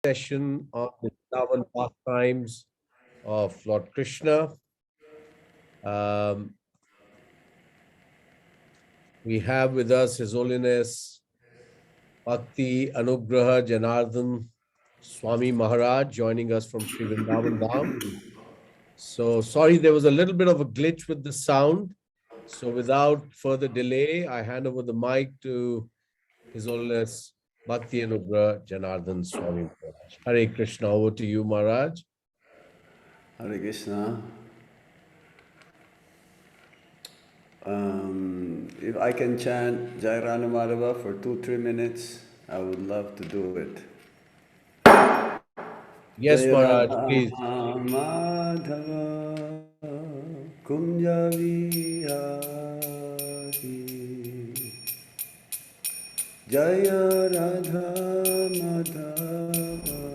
session on the Vrindavan Pastimes of Lord Krishna. Um, we have with us His Holiness Bhakti Anugraha Janardana Swami Maharaj joining us from Sri Vrindavan Dham. So sorry, there was a little bit of a glitch with the sound. So without further delay, I hand over the mic to His Holiness Bhakti Anugraha Janardana Swami Maharaj. Hare Krishna, over to you, Maharaj. Hare Krishna. If I can chant Jai Rana Madhava for 2-3 minutes, I would love to do it. Yes, Jai Maharaj, Radha please. Madhava Kunja Vihari Jaya Radha Madhava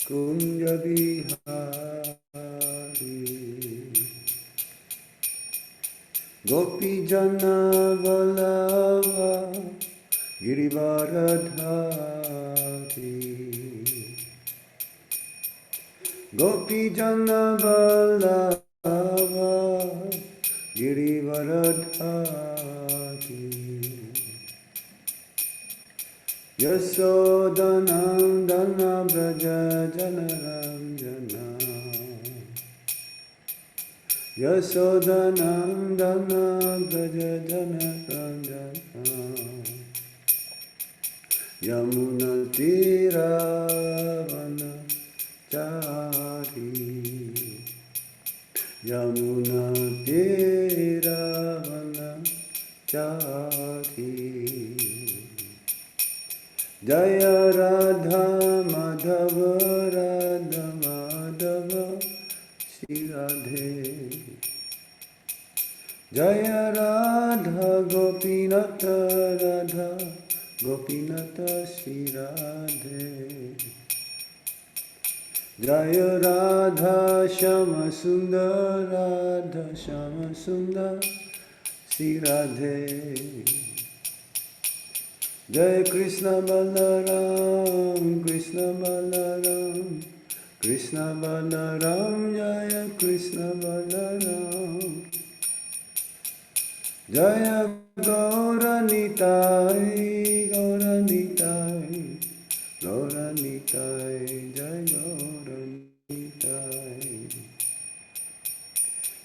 Kunja Vihari Gopi Jana Vallabha Girivaradhari Gopi Jana Vallabha Girivaradhari Yasodhanandana Braja Janaranjana Yasodhanandana Braja Janaranjana Yamuna Tiravana Chari Yamuna Tiravana Chari Jaya Radha Madhava Radha Madhava Shri Radhe Jaya Radha Gopinatha Radha Gopinatha Shri Radhe Jaya Radha Shama Sundar Radha Shama Sundar Shri Radhe Jai Krishna Balaram, Krishna Balaram, Krishna Balaram, Jaya Krishna Balaram, Jaya Gauranitai, Gauranitai, Gauranitai, Jaya Gauranitai,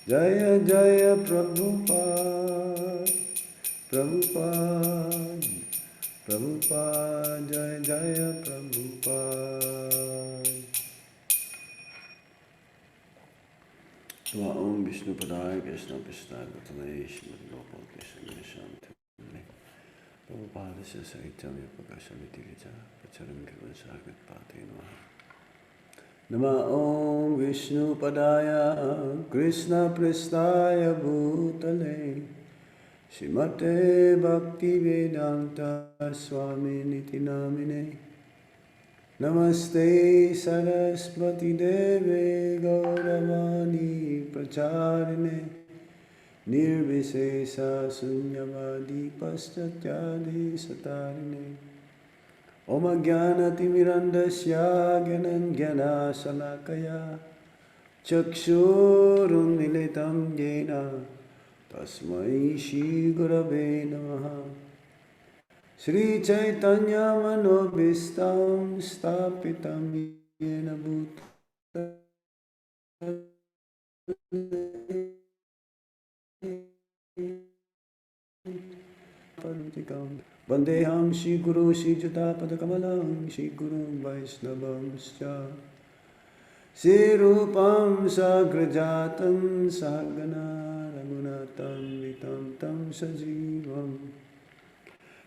Jaya Jaya Prabhupada, Prabhupada. Prabhupada, Jaya Jaya Prabhupada. Om Vishnu Padaya Krishna Prasthaya Gatane Shrimad Gopal Krishna Nisham Tumne Prabhupada Saitam Yapakashami Tirija Pacharam Kirvan Sagat Pate Nama Om Vishnu Padaya Krishna Prasthaya Bhutale Srimate Bhakti Vedanta Swami Niti Namine Namaste Saraswati Deve Gauravani Pracharine Nirvisesa Sunyavadi Paschathyadi Satarine Om Jnana Timirandasya Gyananjana Salakaya Chakshurun Militam Jena Tasmai Shri Gurave Namaha Shri Chaitanya Manobhistam Stapitam Yena Bhutale Vandeham Shri Guru Shri Juta Padakamalam Shri Guru Vaishnavamscha Shri Rupam Sagrajatam Sagana Ragunatam Vitam Tam Sajivam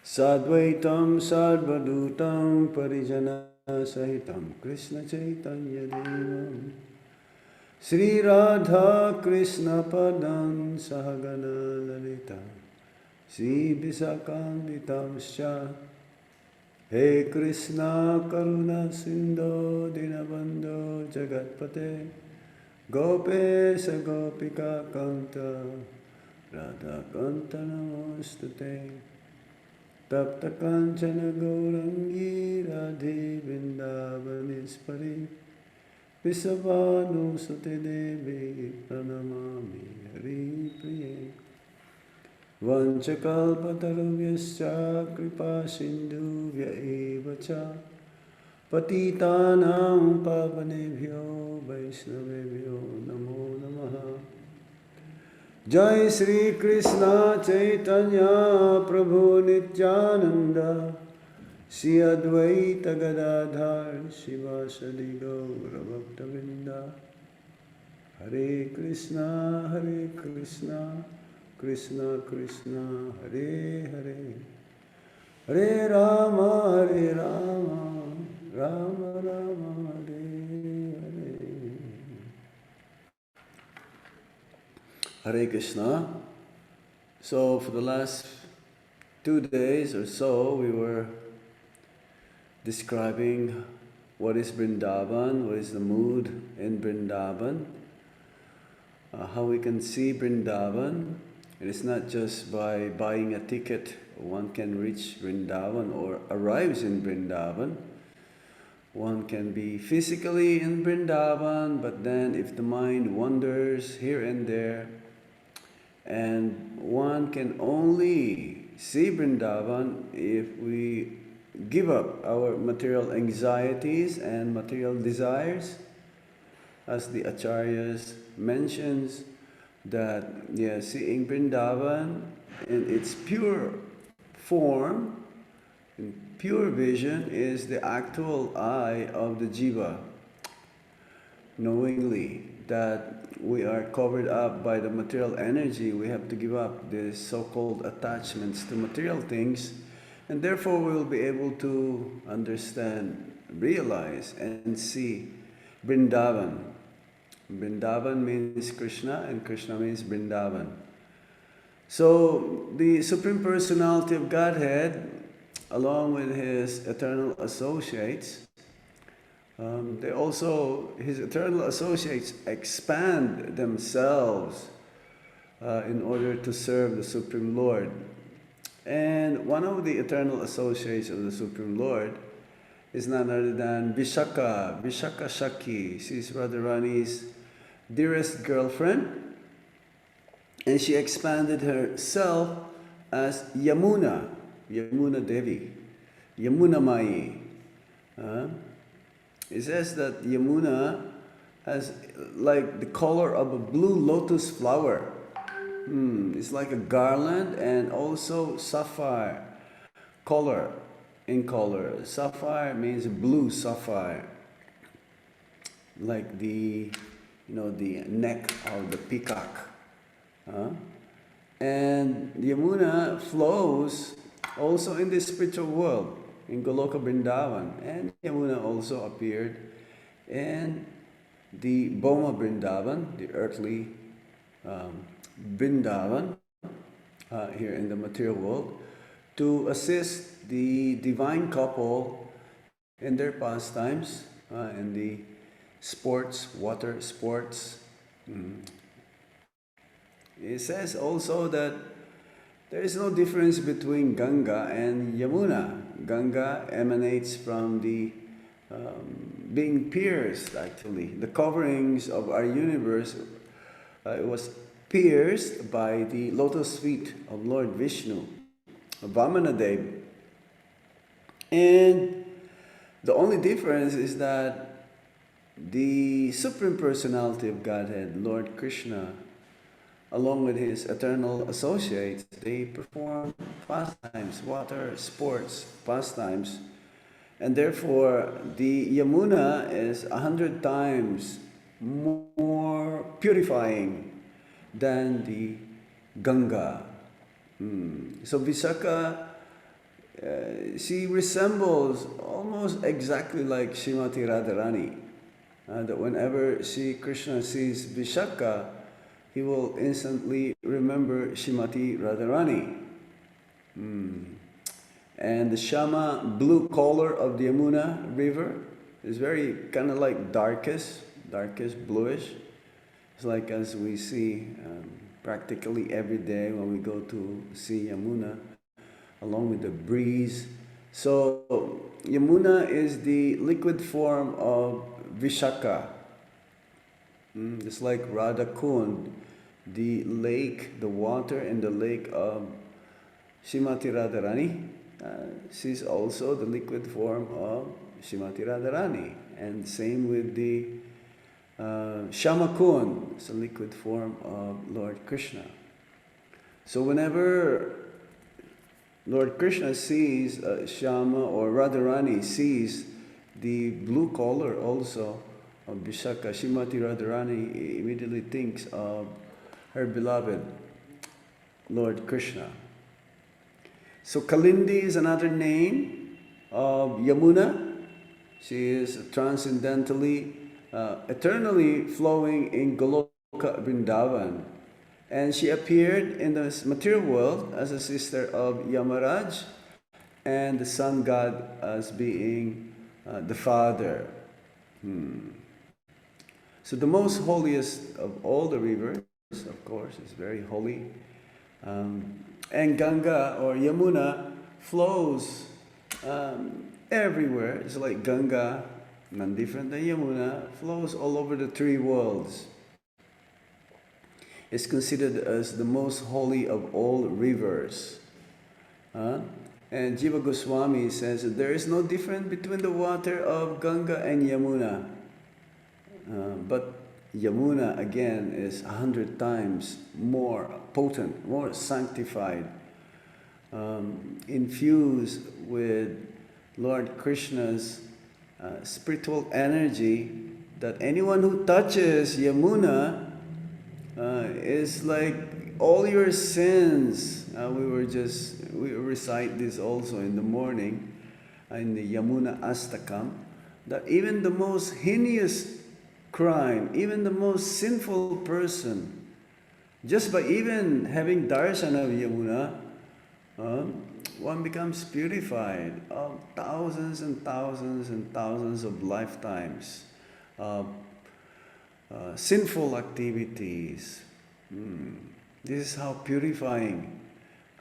Sadvaitam Sarvadutam Parijana Sahitam Krishna Chaitanya Devam Sri Radha Krishna Padam Sahagana Lalita Sri Visakambitam Scha He Krishna Karuna Sindho Dinabandho Jagatpate Gopesha Gopika Kanta Radha Kanta Namostute Tapta Kanchana Gaurangi Radhe Vrindavanespari Visavanu Sute Devi Pranamami Hari Priye Vanchakalpatarubhyascha Kripa Sindhuvya Eva Cha Patitanam Pavanebhyo Vaishnavebhyo Namo Namaha Jai Sri Krishna Chaitanya Prabhu Nityananda Shri Advaita Gadadhar Shivasadi Gaura Bhaktavinda Hare Krishna Krishna Krishna Hare Hare Hare Rama Rama Rama Hare Hare Hare Krishna. So for the last 2 days or so, we were describing what is Vrindavan, what is the mood in Vrindavan, how we can see Vrindavan. It is not just by buying a ticket one can reach Vrindavan or arrives in Vrindavan. One can be physically in Vrindavan, but then if the mind wanders here and there, and one can only see Vrindavan if we give up our material anxieties and material desires, as the Acharyas mentions that seeing Vrindavan in its pure form, in pure vision, is the actual eye of the jiva, knowingly that we are covered up by the material energy. We have to give up these so-called attachments to material things, and therefore we will be able to understand, realize, and see Vrindavan. Vrindavan means Krishna, and Krishna means Vrindavan. So the Supreme Personality of Godhead, along with his eternal associates, his eternal associates expand themselves in order to serve the Supreme Lord. And one of the eternal associates of the Supreme Lord is none other than Vishaka Shaki. She's Radharani's dearest girlfriend, and she expanded herself as Yamuna Devi, Yamuna Mai. It says that Yamuna has like the color of a blue lotus flower. It's like a garland, and also sapphire color in color. Sapphire means blue sapphire, like the neck of the peacock. And Yamuna flows also in the spiritual world, in Goloka Vrindavan. And Yamuna also appeared in the Boma Vrindavan, the earthly Vrindavan, here in the material world, to assist the divine couple in their pastimes, in the sports, water sports. It says also that there is no difference between Ganga and Yamuna. Ganga emanates from the being pierced, actually. The coverings of our universe, it was pierced by the lotus feet of Lord Vishnu, Vamanadev. And the only difference is that the Supreme Personality of Godhead, Lord Krishna, along with his eternal associates, they perform pastimes, water sports pastimes. And therefore, the Yamuna is 100 times more purifying than the Ganga. So Visakha, she resembles almost exactly like Srimati Radharani. That whenever Krishna sees Vishaka, he will instantly remember Srimati Radharani. And the Shama blue color of the Yamuna river is very kind of like darkish, bluish. It's like as we see practically every day when we go to see Yamuna, along with the breeze. So Yamuna is the liquid form of Vishaka. It's like Radhakund, the lake, the water in the lake of Srimati Radharani. She's also the liquid form of Srimati Radharani. And same with the Shamakun, it's a liquid form of Lord Krishna. So whenever Lord Krishna sees Shama or Radharani sees the blue color also of Vishaka, Srimati Radharani immediately thinks of her beloved Lord Krishna. So Kalindi is another name of Yamuna. She is transcendentally, eternally flowing in Goloka Vrindavan. And she appeared in the material world as a sister of Yamaraj and the sun god as being the father. So the most holiest of all the rivers, of course, is very holy. And Ganga or Yamuna flows everywhere. It's like Ganga, none different than Yamuna, flows all over the three worlds. It's considered as the most holy of all rivers. And Jiva Goswami says that there is no difference between the water of Ganga and Yamuna. But Yamuna again is 100 times more potent, more sanctified, infused with Lord Krishna's spiritual energy, that anyone who touches Yamuna is like all your sins. We recite this also in the morning in the Yamuna Astakam, that even the most heinous crime, even the most sinful person, just by even having darshan of Yamuna, one becomes purified of thousands and thousands and thousands of lifetimes of sinful activities. This is how purifying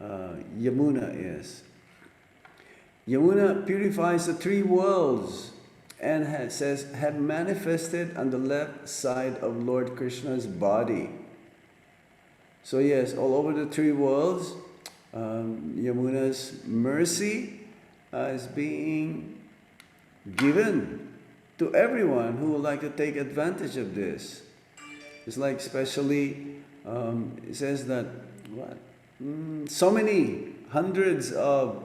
Yamuna is. Yamuna purifies the three worlds and had manifested on the left side of Lord Krishna's body. So yes, all over the three worlds, Yamuna's mercy is being given to everyone who would like to take advantage of this. It's like especially, it says that, so many hundreds of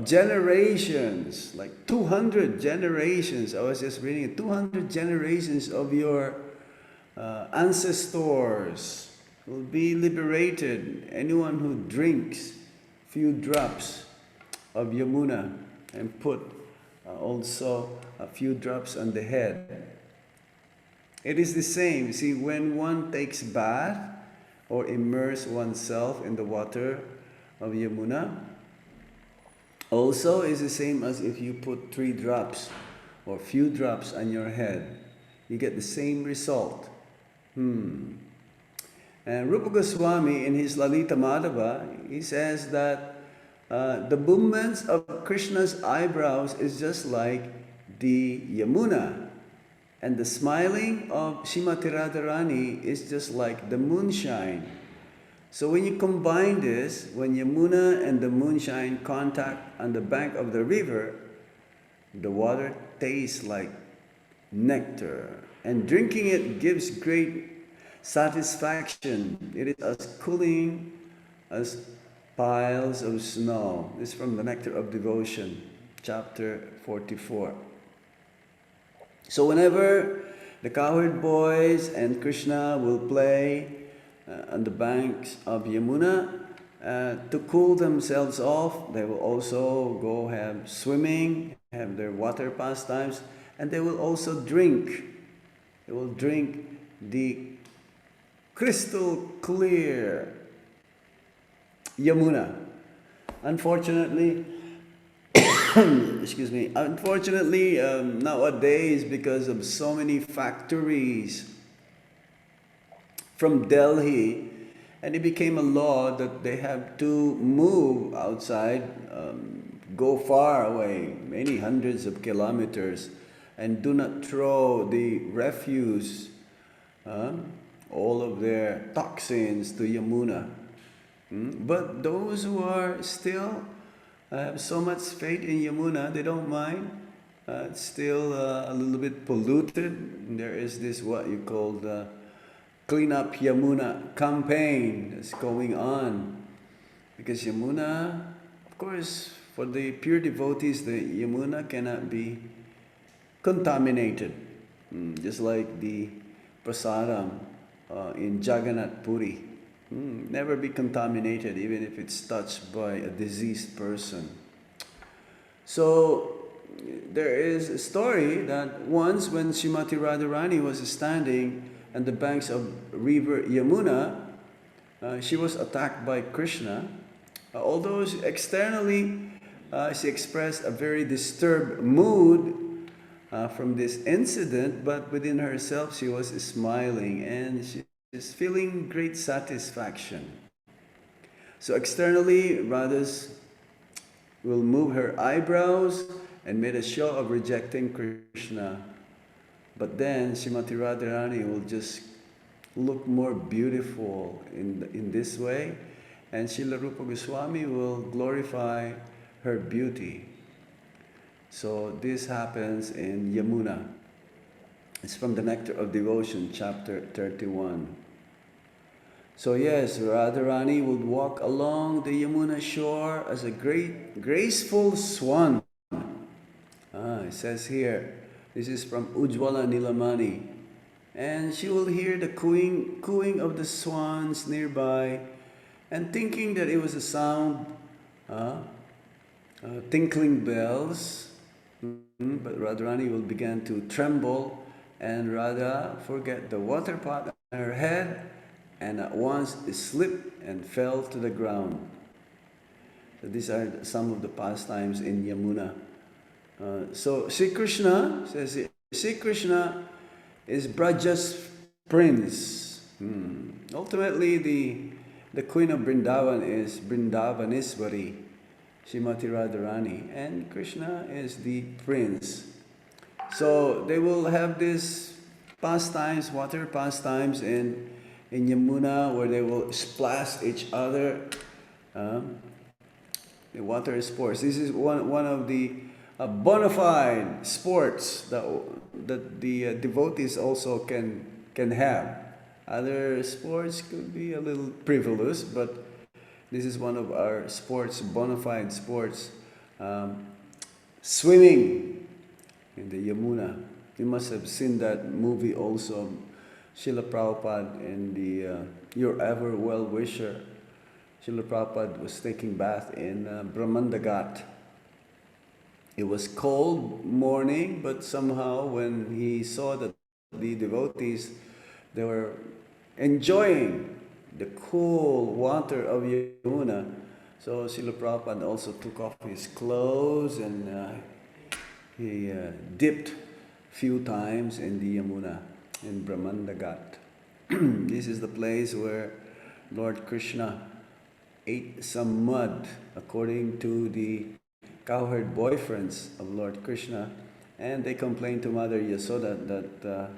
generations, like 200 generations, I was just reading it, 200 generations of your ancestors will be liberated. Anyone who drinks few drops of Yamuna and put also a few drops on the head. It is the same. See, when one takes bath or immerse oneself in the water of Yamuna, also is the same as if you put 3 drops or few drops on your head. You get the same result. And Rupa Goswami in his Lalita Madhava, he says that the movements of Krishna's eyebrows is just like the Yamuna, and the smiling of Srimati Radharani is just like the moonshine. So when you combine this, when Yamuna and the moonshine contact on the bank of the river, the water tastes like nectar, and drinking it gives great satisfaction. It is as cooling as piles of snow. This is from the Nectar of Devotion, chapter 44. So whenever the cowherd boys and Krishna will play on the banks of Yamuna to cool themselves off, they will also go have swimming, have their water pastimes, and they will also drink. They will drink the crystal clear Yamuna. Unfortunately, excuse me, unfortunately nowadays, because of so many factories from Delhi And it became a law that they have to move outside, go far away, many hundreds of kilometers, and do not throw the refuse, uh, all of their toxins to Yamuna. But those who are still have so much faith in Yamuna, they don't mind. It's still a little bit polluted. There is this what you call the Clean Up Yamuna campaign that's going on. Because Yamuna, of course, for the pure devotees, the Yamuna cannot be contaminated. Just like the prasadam in Jagannath Puri. Never be contaminated, even if it's touched by a diseased person. So there is a story that once when Srimati Radharani was standing on the banks of river Yamuna, she was attacked by Krishna. Although externally she expressed a very disturbed mood from this incident, but within herself she was smiling and she is feeling great satisfaction. So externally, Radha's will move her eyebrows and made a show of rejecting Krishna. But then Srimati Radharani will just look more beautiful in this way, and Srila Rupa Goswami will glorify her beauty. So this happens in Yamuna. It's from the Nectar of Devotion, chapter 31. So yes, Radharani would walk along the Yamuna shore as a great, graceful swan. It says here, this is from Ujjwala Nilamani. And she will hear the cooing of the swans nearby, and thinking that it was a sound, tinkling bells. But Radharani will begin to tremble, and Radha forget the water pot on her head, and at once slipped and fell to the ground. So these are some of the pastimes in Yamuna. So Sri Krishna says, Sri Krishna is Braja's prince. Ultimately, the queen of Vrindavan is Vrindavaneswari, Srimati Radharani, and Krishna is the prince. So they will have this pastimes, water pastimes in Yamuna, where they will splash each other. The water sports. This is one of the bona fide sports that the devotees also can have. Other sports could be a little frivolous, but this is one of our sports, bona fide sports. Swimming in the Yamuna. You must have seen that movie also. Srila Prabhupada and the Your Ever Well-Wisher. Srila Prabhupada was taking bath in Brahmandagat. It was cold morning, but somehow when he saw that the devotees, they were enjoying the cool water of Yamuna, so Srila Prabhupada also took off his clothes and he dipped a few times in the Yamuna, in Brahmandagat. This is the place where Lord Krishna ate some mud, according to the cowherd boyfriends of Lord Krishna, and they complained to Mother Yasoda that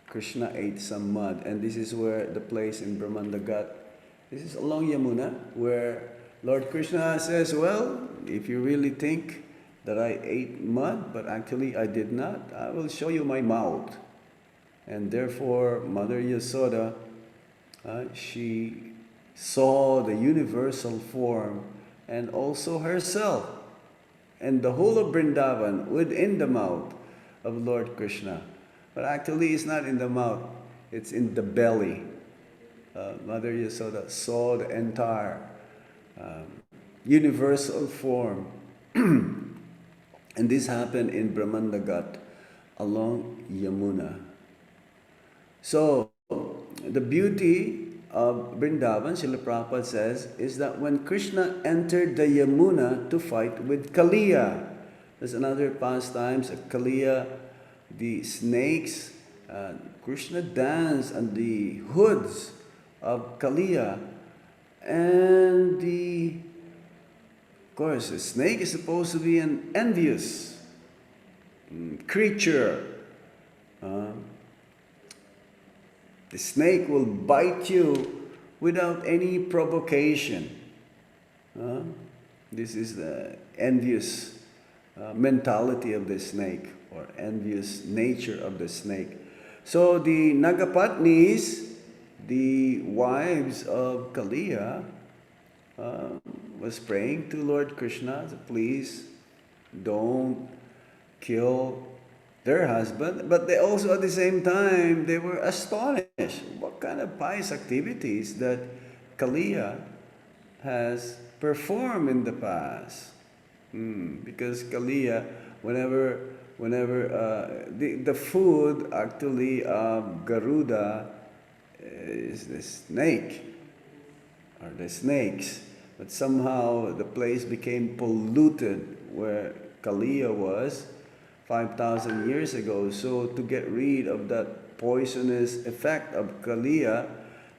Krishna ate some mud. And this is where the place in Brahmandagat, this is along Yamuna, where Lord Krishna says, well, if you really think that I ate mud, but actually I did not, I will show you my mouth. And therefore, Mother Yasoda, she saw the universal form and also herself and the whole of Vrindavan within the mouth of Lord Krishna. But actually it's not in the mouth, it's in the belly. Mother Yasoda saw the entire universal form. And this happened in Brahmandagat along Yamuna. So the beauty of Vrindavan, Srila Prabhupada says, is that when Krishna entered the Yamuna to fight with Kaliya, there's another pastimes, Kaliya, the snakes, Krishna danced on the hoods of Kaliya. And of course, the snake is supposed to be an envious creature. The snake will bite you without any provocation. This is the envious mentality of the snake, or envious nature of the snake. So the Nagapatnis, the wives of Kaliya, was praying to Lord Krishna to please don't kill their husband, but they also at the same time they were astonished what kind of pious activities that Kaliya has performed in the past. Because Kaliya, whenever the food actually of Garuda is the snake or the snakes, but somehow the place became polluted where Kaliya was 5,000 years ago. So to get rid of that poisonous effect of Kaliya,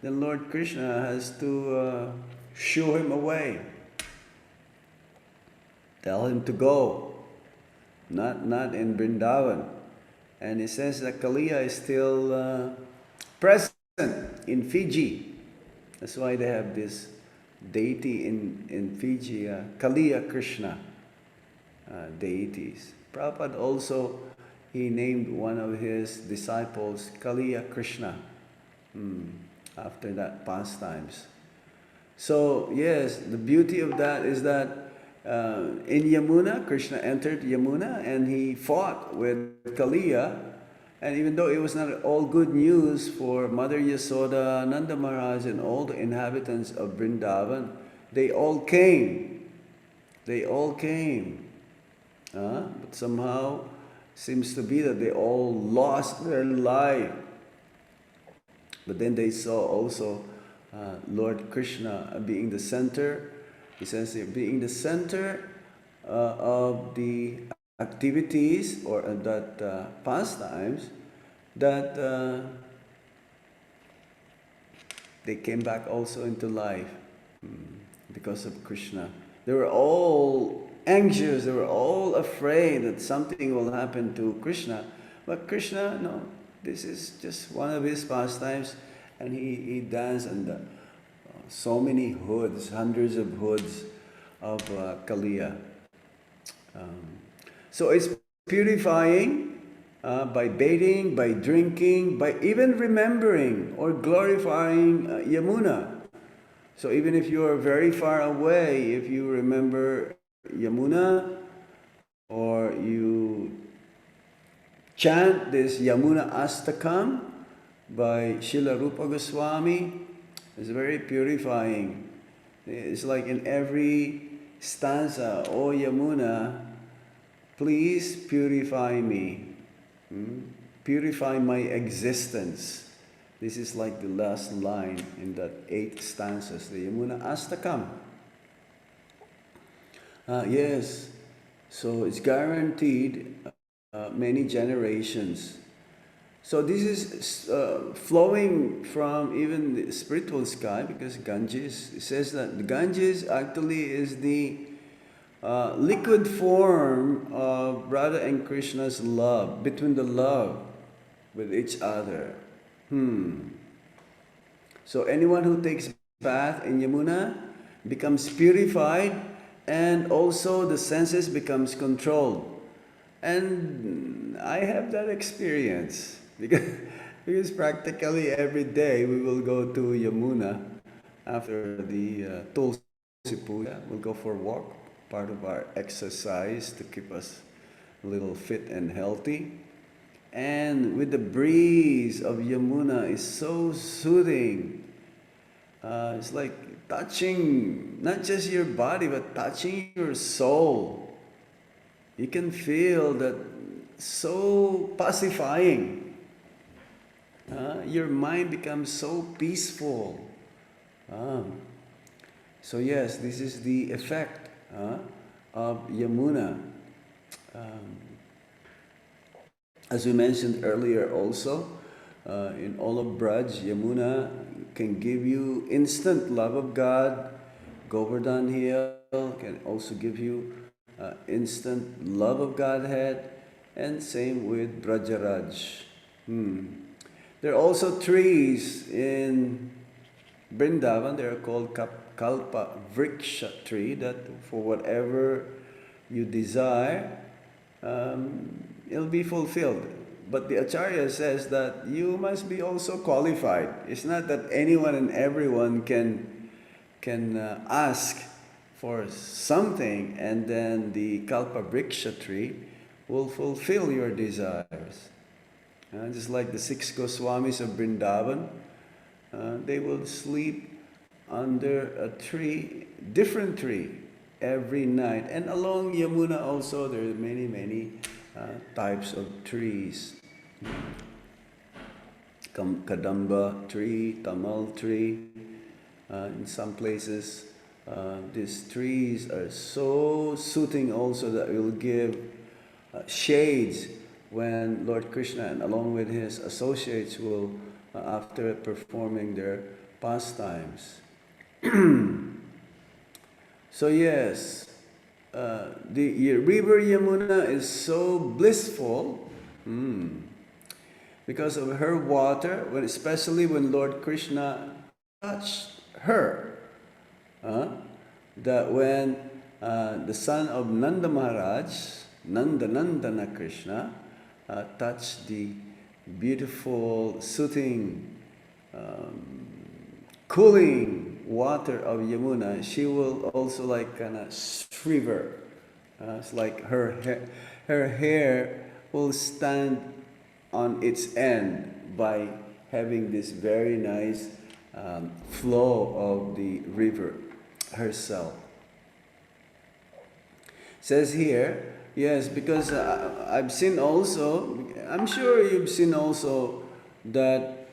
then Lord Krishna has to shoo him away. Tell him to go, not in Vrindavan. And he says that Kaliya is still present in Fiji. That's why they have this deity in Fiji, Kaliya Krishna deities. Prabhupada also, he named one of his disciples Kaliya Krishna after that Pastimes. So yes, the beauty of that is that in Yamuna, Krishna entered Yamuna and he fought with Kaliya. And even though it was not all good news for Mother Yasoda, Nanda Maharaj, and all the inhabitants of Vrindavan, they all came. They all came. But somehow seems to be that they all lost their life. But then they saw also Lord Krishna being the center. He says being the center of the activities or that pastimes, that they came back also into life because of Krishna. They were all anxious, they were all afraid that something will happen to Krishna. But Krishna, no, this is just one of his pastimes, and he danced under so many hoods, hundreds of hoods of Kaliya. So it's purifying by bathing, by drinking, by even remembering or glorifying Yamuna. So even if you are very far away, if you remember Yamuna or you chant this Yamuna Astakam by Srila Rupa Goswami, it's very purifying. It's like in every stanza, "O Yamuna, please purify me. Purify my existence." This is like the last line in that 8 stanzas, the Yamuna Astakam. Yes, so it's guaranteed many generations. So this is flowing from even the spiritual sky, because Ganges, it says that the Ganges actually is the liquid form of Radha and Krishna's love, between the love with each other. So anyone who takes bath in Yamuna becomes purified, and also the senses becomes controlled. And I have that experience because practically every day we will go to Yamuna after the Tulsi Puja. We'll go for a walk, part of our exercise to keep us a little fit and healthy. And with the breeze of Yamuna is so soothing. It's like touching not just your body, but touching your soul. You can feel that so pacifying. Your mind becomes so peaceful. So yes, this is the effect of Yamuna. As we mentioned earlier also, in all of Braj, Yamuna can give you instant love of God. Govardhan Hill can also give you instant love of Godhead, and same with Brajaraj. There are also trees in Vrindavan. They are called Kalpa Vriksha tree, that for whatever you desire, it'll be fulfilled. But the Acharya says that you must be also qualified. It's not that anyone and everyone can ask for something and then the Kalpa Vriksha tree will fulfill your desires. Just like the 6 Goswamis of Vrindavan, they will sleep under a tree, different tree, every night. And along Yamuna also, there are many types of trees. Kadamba tree, Tamal tree. In some places, these trees are so soothing also that it will give shades when Lord Krishna and along with his associates will, after performing their pastimes. So yes, the river Yamuna is so blissful because of her water, especially when Lord Krishna touched her. That when the son of Nanda Maharaj, Nandana Krishna, touched the beautiful, soothing, cooling water of Yamuna, she will also like kind of shiver. It's like her hair will stand on its end by having this very nice flow of the river herself. Says here, yes, because I've seen also, I'm sure you've seen also that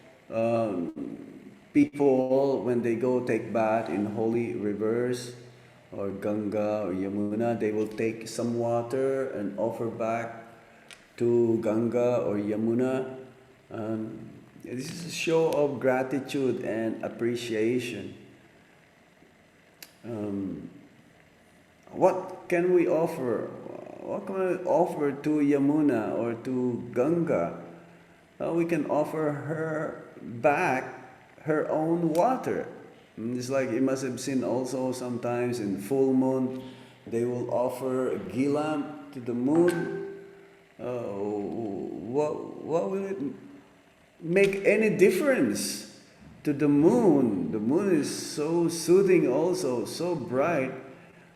people, when they go take bath in holy rivers or Ganga or Yamuna, they will take some water and offer back to Ganga or Yamuna. This is a show of gratitude and appreciation. What can we offer? What can we offer to Yamuna or to Ganga? We can offer her back her own water. It's like you must have seen also sometimes in full moon, they will offer a ghee lamp to the moon. What will it make any difference to the moon? The moon is so soothing also, so bright.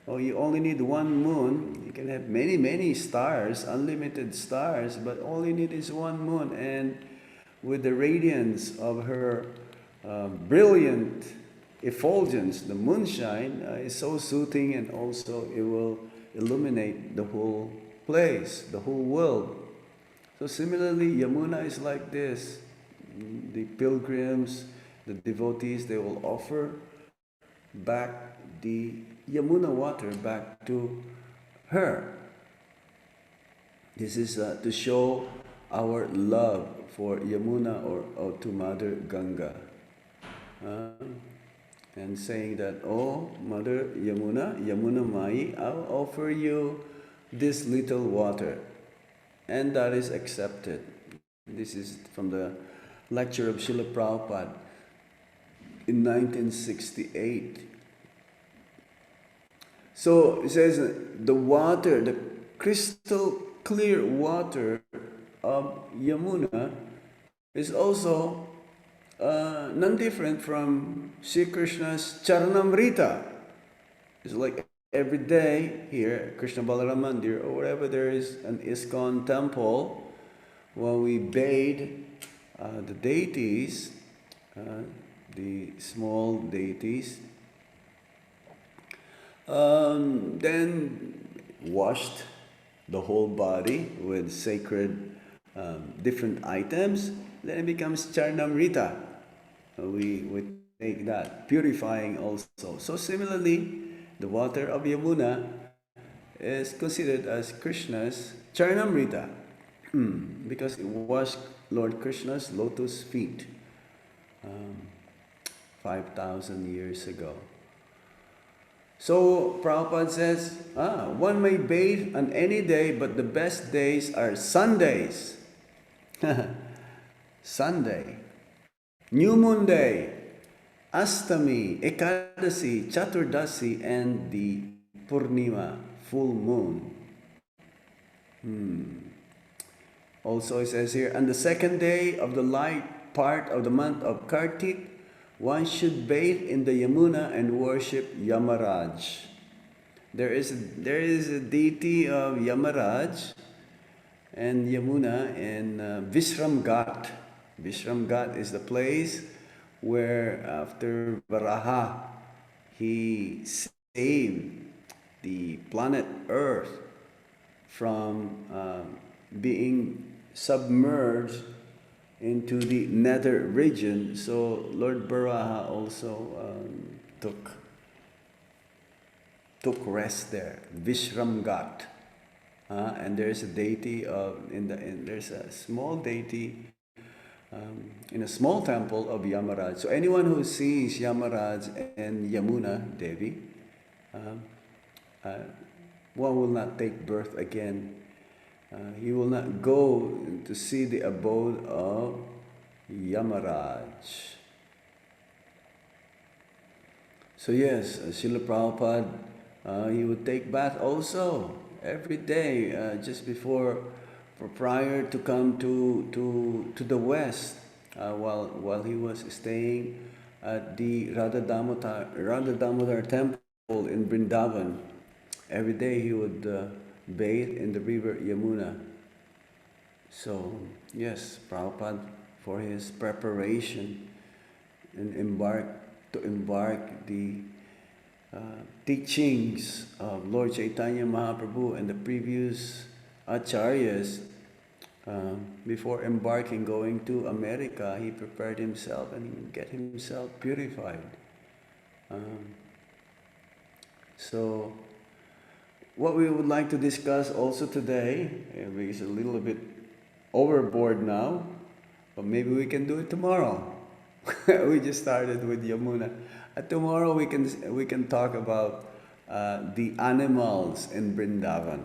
Oh, you only need one moon. You can have many stars, unlimited stars, but all you need is one moon. And with the radiance of her brilliant effulgence, the moonshine is so soothing, and also it will illuminate the whole place, the whole world. So similarly, Yamuna is like this. The pilgrims, the devotees, they will offer back the Yamuna water back to her. This is to show our love for Yamuna or to Mother Ganga. And saying that, oh, Mother Yamuna Mai, I'll offer you this little water. And that is accepted. This is from the lecture of Srila Prabhupada in 1968. So it says the water, the crystal clear water of Yamuna is also none different from Sri Krishna's Charanamrita. It's like every day here, Krishna Balaram Mandir or wherever there is an ISKCON temple, when we bathe the deities, the small deities, then washed the whole body with sacred different items, then it becomes Charanamrita. We take that, purifying also. So similarly, the water of Yamuna is considered as Krishna's Charanamrita because it washed Lord Krishna's lotus feet. 5,000 years ago. So Prabhupada says, one may bathe on any day, but the best days are Sundays. Sunday, New Moon Day, Astami, Ekadasi, Chaturdasi, and the Purnima, full moon. Also it says here, on the second day of the light part of the month of Kartik, one should bathe in the Yamuna and worship Yamaraj. There is a deity of Yamaraj and Yamuna in Vishram Ghat. Vishram Ghat is the place where after Varaha, he saved the planet Earth from being submerged into the nether region. So Lord Varaha also took rest there, Vishram Ghat. And there's a deity there's a small deity in a small temple of Yamaraj. So anyone who sees Yamaraj and Yamuna Devi, one will not take birth again. He will not go to see the abode of Yamaraj. So yes, Srila Prabhupada, he would take bath also every day, just prior to come to the West, while he was staying at the Radha Damodar temple in Vrindavan. Every day he would bathe in the river Yamuna. So yes, Prabhupada, for his preparation and embark the teachings of Lord Chaitanya Mahaprabhu and the previous acharyas, before embarking, going to America, he prepared himself and get himself purified. So what we would like to discuss also today, it's a little bit overboard now, but maybe we can do it tomorrow. We just started with Yamuna. Tomorrow we can talk about the animals in Vrindavan,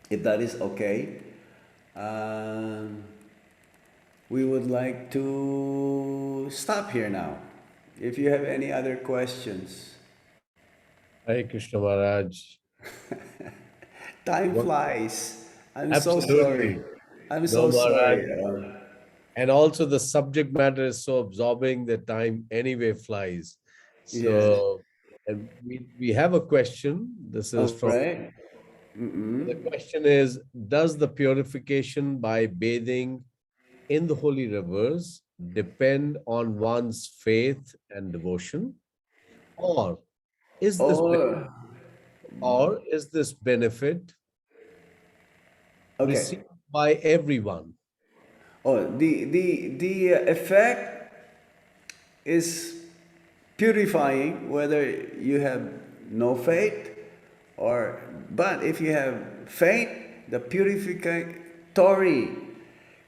if that is okay. We would like to stop here now. If you have any other questions. Hare Krishna Maharaj. Time flies. I'm so Absolutely. sorry. I'm No, so Maharaj. sorry. And also the subject matter is so absorbing that time anyway flies. Yes. So, and we have a question. This is All from, right. the question is, does the purification by bathing in the holy rivers depend on one's faith and devotion? Or is this Oh, benefit okay. received by everyone? Oh, the effect is purifying whether you have no faith but if you have faith, the purificatory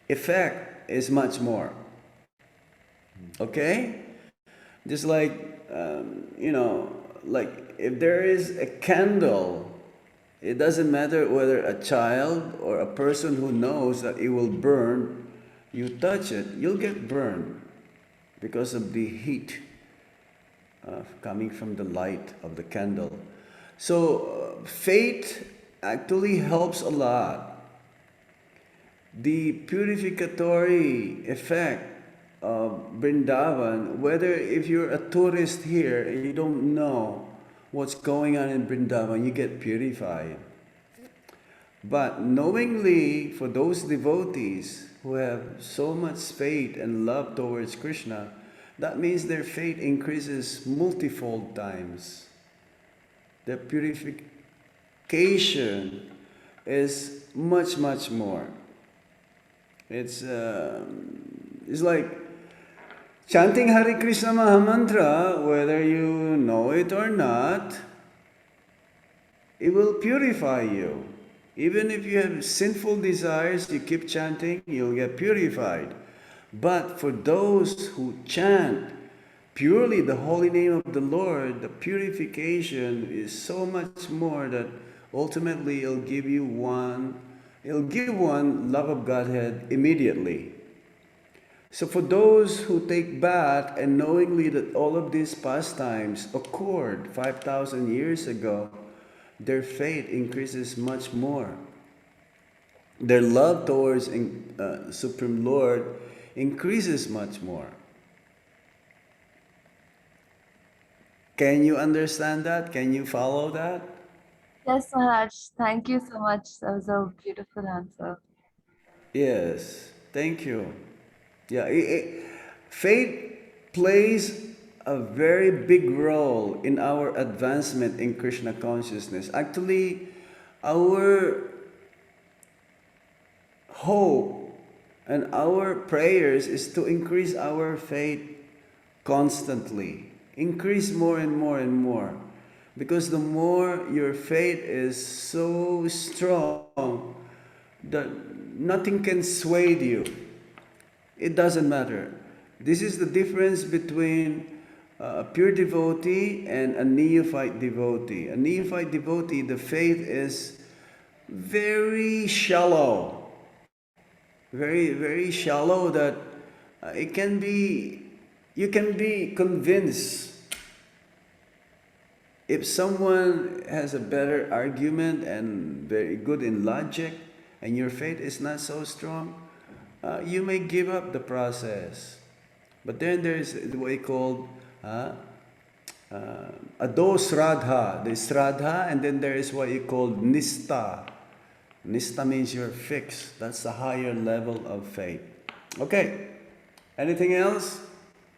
effect is much more. Okay? Just like, like if there is a candle, it doesn't matter whether a child or a person who knows that it will burn, you touch it, you'll get burned because of the heat coming from the light of the candle. So faith actually helps a lot. The purificatory effect of Vrindavan, whether if you're a tourist here and you don't know what's going on in Vrindavan, you get purified. But knowingly, for those devotees who have so much faith and love towards Krishna, that means their faith increases multifold times. The purification is much, much more. It's like chanting Hare Krishna Mahamantra, whether you know it or not, it will purify you. Even if you have sinful desires, you keep chanting, you'll get purified. But for those who chant purely the holy name of the Lord, the purification is so much more that ultimately it'll give one love of Godhead immediately. So for those who take bath and knowingly that all of these pastimes occurred 5,000 years ago, their faith increases much more. Their love towards Supreme Lord increases much more. Can you understand that? Can you follow that? Yes, Maharaj. Thank you so much. That was a beautiful answer. Yes, thank you. Yeah, faith plays a very big role in our advancement in Krishna consciousness. Actually, our hope and our prayers is to increase our faith constantly. Increase more and more and more. Because the more your faith is so strong that nothing can sway you. It doesn't matter. This is the difference between a pure devotee and a neophyte devotee. A neophyte devotee, the faith is very shallow, very shallow that it can be, you can be convinced if someone has a better argument and very good in logic and your faith is not so strong, you may give up the process. But then there's what we call ado sradha. There's sradha, and then there is what you call nista. Nista means you're fixed. That's the higher level of faith. Okay. Anything else?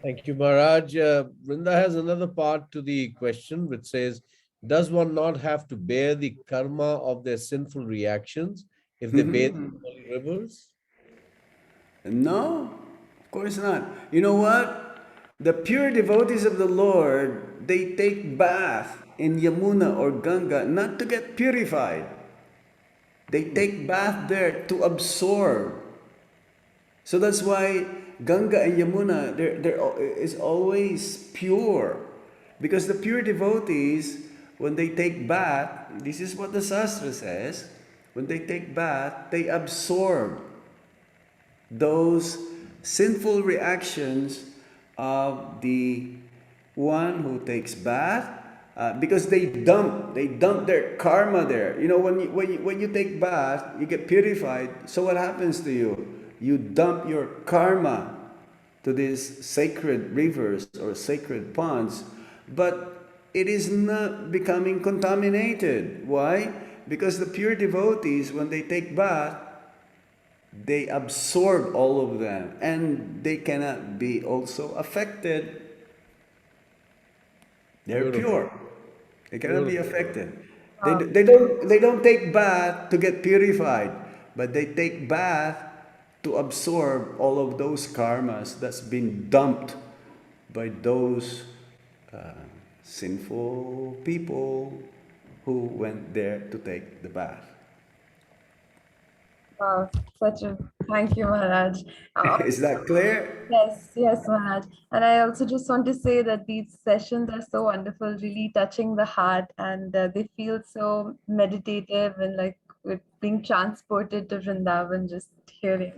Thank you, Maharaj. Vrinda has another part to the question which says, does one not have to bear the karma of their sinful reactions if they bathe in holy rivers? No, of course not. You know what? The pure devotees of the Lord, they take bath in Yamuna or Ganga not to get purified. They take bath there to absorb. So that's why Ganga and Yamuna is always pure. Because the pure devotees, when they take bath, this is what the Shastra says, when they take bath, they absorb those sinful reactions of the one who takes bath, because they dump their karma there. You know, when you take bath, you get purified. So what happens to you? You dump your karma to these sacred rivers or sacred ponds, but it is not becoming contaminated. Why? Because the pure devotees, when they take bath, they absorb all of them and they cannot be also affected. They're Beautiful. pure. They cannot be Beautiful. affected. They don't take bath to get purified, but they take bath to absorb all of those karmas that's been dumped by those sinful people who went there to take the bath. Wow, such a thank you, Maharaj. Is that clear? Yes, yes, Maharaj. And I also just want to say that these sessions are so wonderful, really touching the heart, and they feel so meditative and like we're being transported to Vrindavan just hearing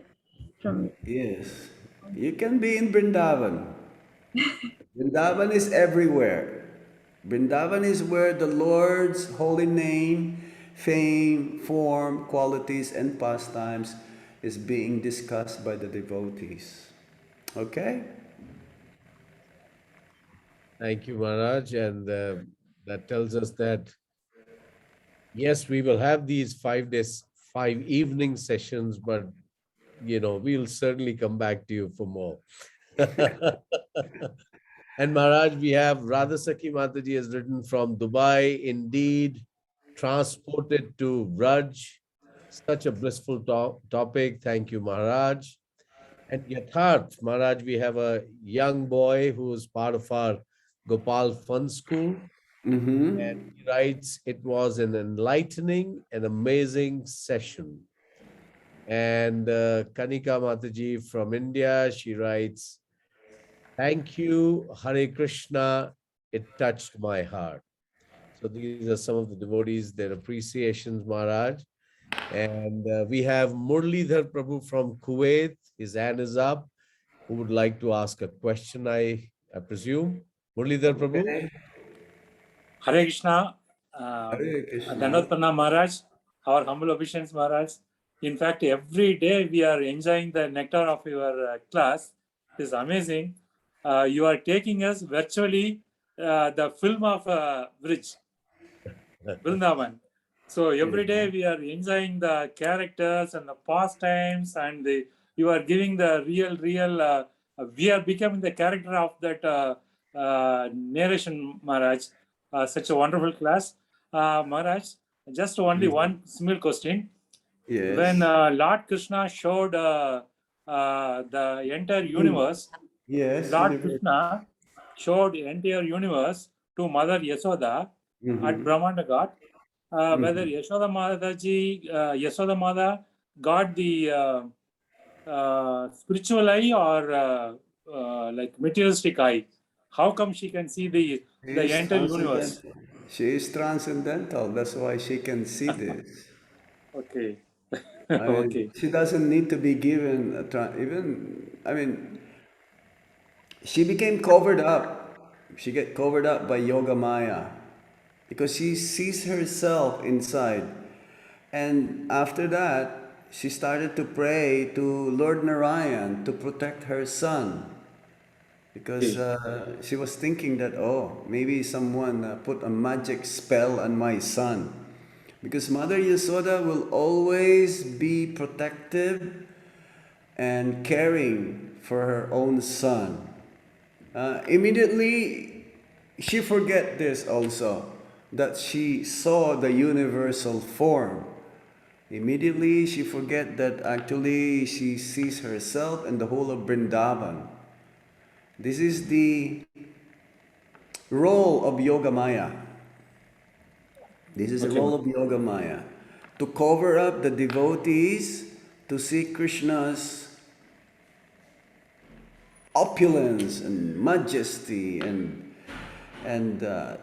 from. Yes. You can be in Vrindavan. Vrindavan is everywhere. Vrindavan is where the Lord's holy name, fame, form, qualities, and pastimes is being discussed by the devotees. Okay? Thank you, Maharaj. And that tells us that, yes, we will have these 5 days, 5 evening sessions, but, we'll certainly come back to you for more. And Maharaj, we have Radha Sakhi Mataji has written from Dubai, indeed, transported to Raj. Such a blissful topic. Thank you, Maharaj. And Yatharth, Maharaj, we have a young boy who is part of our Gopal Fun School. And he writes, it was an enlightening and amazing session. And Kanika Mataji from India, she writes, Thank you, Hare Krishna. It touched my heart. So these are some of the devotees, their appreciations, Maharaj. And we have Murlidhar Prabhu from Kuwait. His hand is up. Who would like to ask a question, I presume? Murlidhar Prabhu? Okay. Hare Krishna, Hare Krishna. Dandavat Pranam Maharaj, our humble obeisance Maharaj. In fact, every day we are enjoying the nectar of your class. It is amazing. You are taking us virtually the film of Bridge, Vrindavan. So every day we are enjoying the characters and the pastimes, and you are giving the real. We are becoming the character of that narration, Maharaj. Such a wonderful class, Maharaj. Just only one small question. Yes. When Lord Krishna showed the entire universe, Yes. Lord Krishna showed the entire universe to Mother Yasoda at Brahmanda Ghat. Whether Yashoda Mother got the spiritual eye or like materialistic eye. How come she can see the entire universe? She is transcendental. That's why she can see this. Okay. I mean, Okay. she doesn't need to be given she became covered up. She get covered up by Yoga Maya because she sees herself inside. And after that, she started to pray to Lord Narayan to protect her son. Because she was thinking that, oh, maybe someone put a magic spell on my son. Because Mother Yasoda will always be protective and caring for her own son. Immediately, she forget this also, that she saw the universal form. Immediately, she forget that actually she sees herself and the whole of Vrindavan. This is the role of Yoga Maya. This is the role of Yoga Maya. To cover up the devotees, to see Krishna's opulence and majesty and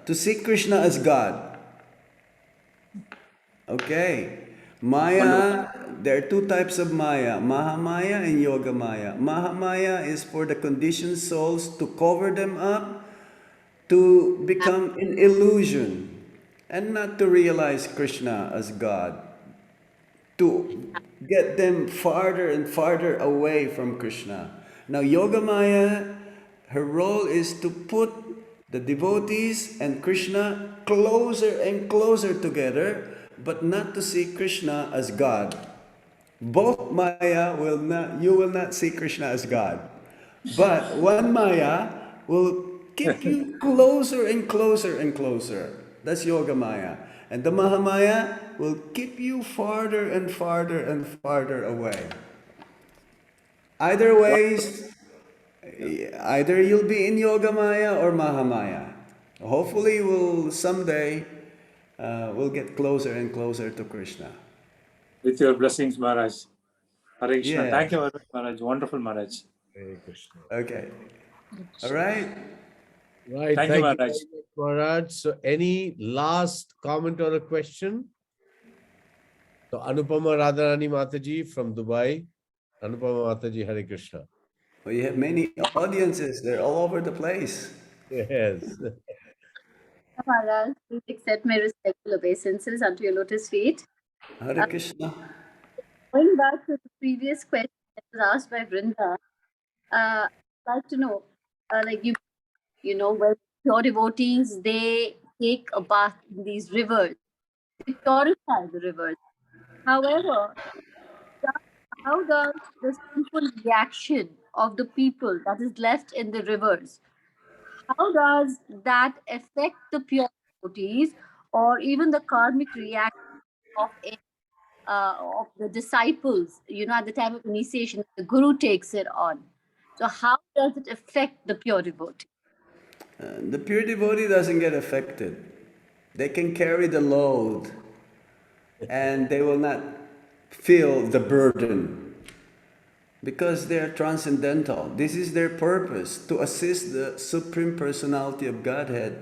to see Krishna as God. Okay. Maya, there are two types of Maya, Mahamaya and Yoga Maya. Mahamaya is for the conditioned souls to cover them up, to become an illusion, and not to realize Krishna as God, to get them farther and farther away from Krishna. Now, Yoga Maya, her role is to put the devotees and Krishna closer and closer together, but not to see Krishna as God. Both Maya will not, you will not see Krishna as God. But one Maya will keep you closer and closer and closer. That's Yoga Maya. And the Mahamaya will keep you farther and farther and farther away. Either ways, either you'll be in Yoga Maya or Mahamaya. Hopefully, we'll someday we'll get closer and closer to Krishna. With your blessings, Maharaj. Hare Krishna. Yeah. Thank you very much, Maharaj. Wonderful, Maharaj. Hare Krishna. Okay. All right. Right. Thank you, Maharaj. very much, Maharaj. So any last comment or a question? So Anupama Radharani Mataji from Dubai. Anupama Mataji, Hare Krishna. Well, you have many audiences. They're all over the place. Yes. Maharaj, please accept my respectful obeisances unto your lotus feet. Hare Krishna. Going back to the previous question that was asked by Vrinda, I'd like to know, like you know, when pure devotees, they take a bath in these rivers, they purify the rivers. However, how does the simple reaction of the people that is left in the rivers, how does that affect the pure devotees or even the karmic reaction of the disciples, you know, at the time of initiation, the guru takes it on. So how does it affect the pure devotee? The pure devotee doesn't get affected. They can carry the load and they will not feel the burden. because they are transcendental. This is their purpose, to assist the Supreme Personality of Godhead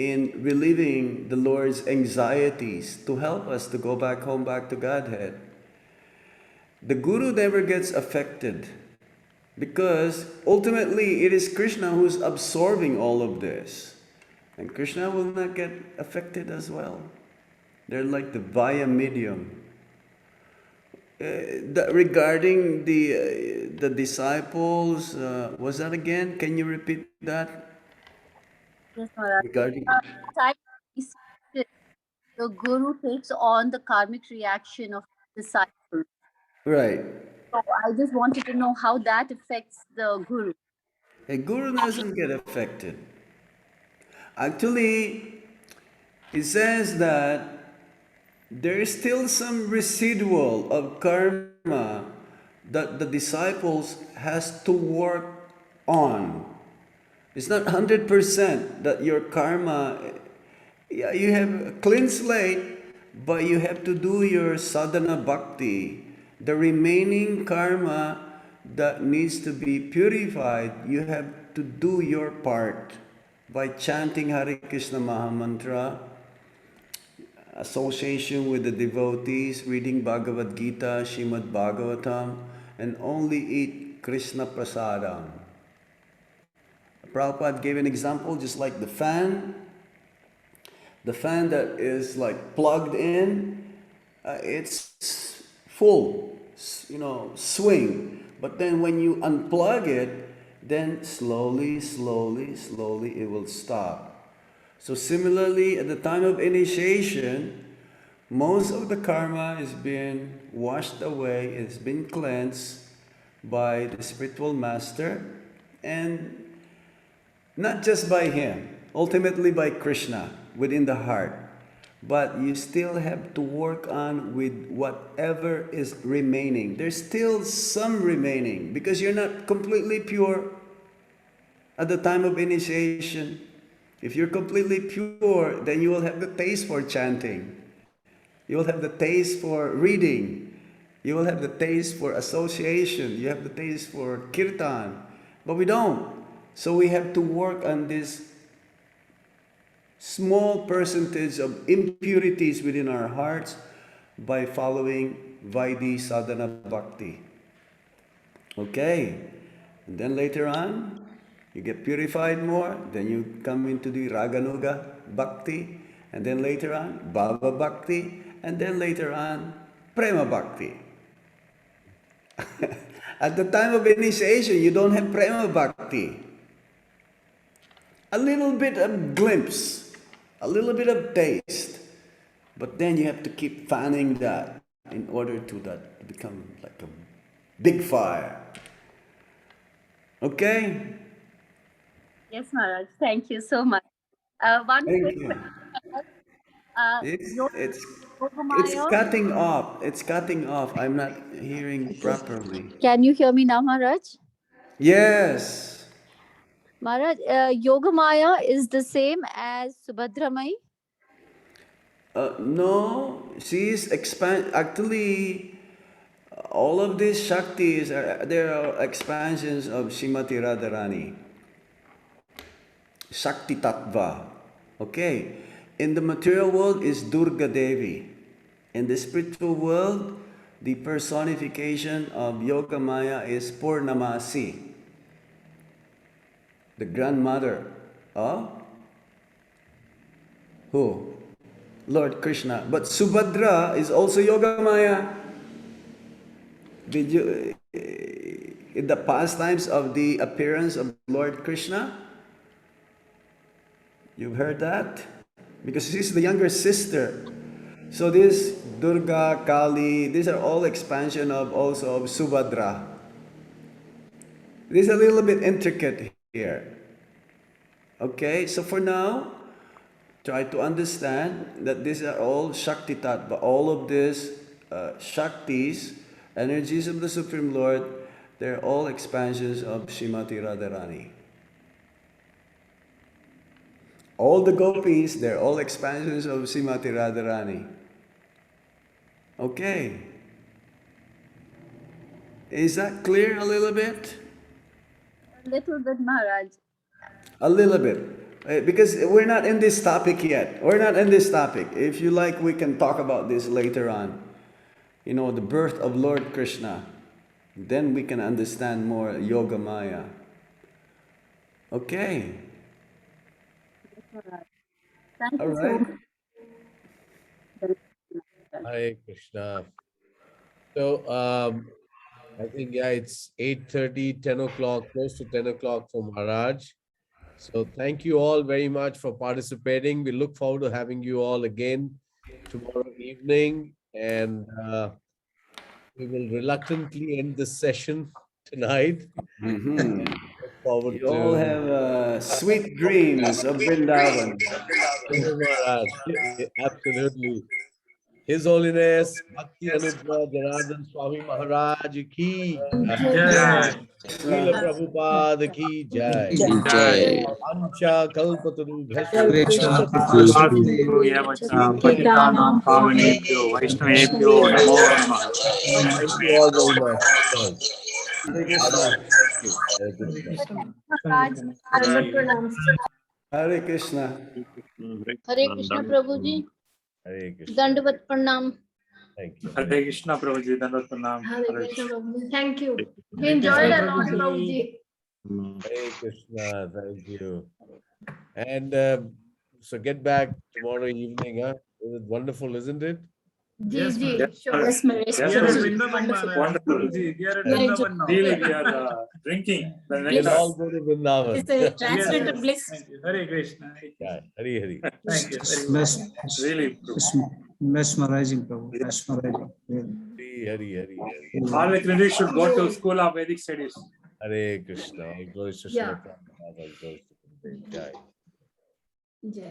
in relieving the Lord's anxieties, to help us to go back home, back to Godhead. The Guru never gets affected because ultimately it is Krishna who's absorbing all of this. And Krishna will not get affected as well. They're like the via medium. Regarding the disciples, was that again? Can you repeat that? Yes, Maharaj. Regarding Time we see that the Guru takes on the karmic reaction of the disciple. right, So I just wanted to know how that affects the Guru. a guru doesn't get affected. Actually, it says that there is still some residual of karma that the disciples has to work on. It's not 100% that your karma, yeah, you have a clean slate, but you have to do your sadhana bhakti. The remaining karma that needs to be purified, you have to do your part by chanting Hare Krishna Mahamantra, association with the devotees, reading Bhagavad Gita, Shrimad Bhagavatam, and only eat Krishna Prasadam. Prabhupada gave an example, just like the fan that is like plugged in, it's full, swing. But then when you unplug it, then slowly it will stop. So similarly, at the time of initiation, most of the karma is being washed away, it's been cleansed by the spiritual master, and not just by him, ultimately by Krishna within the heart. But you still have to work on with whatever is remaining. There's still some remaining because you're not completely pure at the time of initiation. If you're completely pure, then you will have the taste for chanting. You will have the taste for reading. You will have the taste for association. You have the taste for kirtan. But we don't. So we have to work on this small percentage of impurities within our hearts by following Vaidhi Sadhana Bhakti. Okay? And then later on, you get purified more, then you come into the Raganuga Bhakti, and then later on, Bhava Bhakti, and then later on, Prema Bhakti. At the time of initiation, you don't have Prema Bhakti. A little bit of glimpse, a little bit of taste, but then you have to keep fanning that in order to that become like a big fire. Okay? Yes, Maharaj. Thank you so much. One Thank quick you. question. It's Yoga it's it's Maya. cutting off. It's cutting off. I'm not hearing properly. Can you hear me now, Maharaj? Yes. Maharaj, Yoga Maya is the same as Subhadramai. No, she's expand. Actually, all of these shaktis there are expansions of Srimati Radharani. Shakti Tattva. Okay. In the material world is Durga Devi. In the spiritual world, the personification of Yoga Maya is Purnamasi, the grandmother of who? Lord Krishna. But Subhadra is also Yoga Maya. Did you, in the pastimes of the appearance of Lord Krishna, you've heard that? Because she's the younger sister. So this Durga, Kali, these are all expansion of also of Subhadra. This is a little bit intricate here. Okay, so for now, try to understand that these are all Shakti Tattva. All of these Shaktis, energies of the Supreme Lord, they're all expansions of Srimati Radharani. All the gopis, they're all expansions of Srimati Radharani. Okay. Is that clear a little bit? A little bit, Maharaj. A little bit. Because we're not in this topic yet. We're not in this topic. If you like, we can talk about this later on. You know, the birth of Lord Krishna. Then we can understand more Yoga Maya. Okay. Thank All you so right. much. Hare Krishna. So I think, yeah, it's 8:30, 10 o'clock, close to 10 o'clock for Maharaj. So thank you all very much for participating. We look forward to having you all again tomorrow evening. And we will reluctantly end this session tonight. Look forward You all to have sweet dreams of Vrindavan. Maharaj. Absolutely. His Holiness Bhakti Anugraha Janardana Swami Maharaj ki Yeah. Srila Prabhupada ki jai. Jai. Ancha kalpataru Hare Krishna. Sarvasubhyo yavacha patitanam pavanebhyo vaishnavebhyo namo namah. Thank you all very much. Thank Hare Krishna. you. Hare Krishna. Maharaj. Hare Krishna. Hare Krishna Prabhu ji Hare Krishna. दंडवत प्रणाम Thank you. Hare Krishna Prabhuji, Dandavat Pranam. Hare Krishna Prabhu ji thank you we enjoyed a lot Prabhu ji Hare Krishna. Thank you. And so get back tomorrow evening, huh? It was wonderful, isn't it? जी जी sure Yes, Prabhuji. Wonderful. Wonderful. Really, we are drinking the We'll nectar. all go to Vrindavan. it's a transmitted bliss Thank you. Hare Krishna. Yeah, Hari Hari. Thank you very much. Really, Prabhu. Mesmerizing, Prabhu. Mesmerizing. Hari Hari Hari Hari. All the credit should go to School of Vedic Studies. Hare Krishna. All glories to Yeah. Srimati Radharani and Krishna. Jai. जय